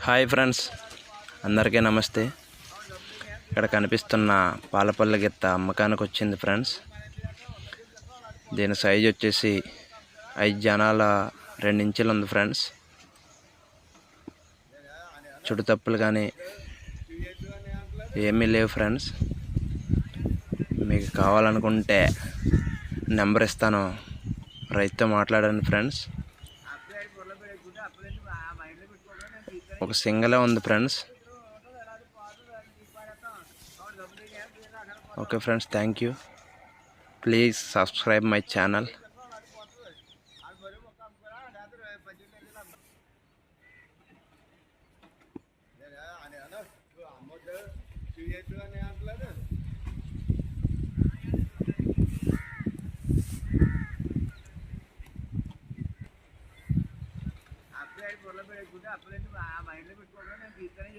Hi friends, అందరికీ నమస్తే. ఇక్కడ కనిపిస్తున్న పాలపల్లి గిత్త అమ్మకానికి వచ్చింది ఫ్రెండ్స్. దీని సైజ్ వచ్చేసి 5 జనాల 2 ఇంచులు ఉంది ఫ్రెండ్స్. చుడుతప్పులు కానీ ఏమీ లేవు ఫ్రెండ్స్. మీకు కావాలనుకుంటే నెంబర్ ఇస్తాను, రైతుతో మాట్లాడండి ఫ్రెండ్స్. ఒక సింగలే ఉంది friends. Okay friends, thank you. Please subscribe my channel. అప్పుడే పొలం పెట్టుకుంటే అప్పుడే ఆ మైండ్లో పెట్టుకోవడం నేను తీసుకొని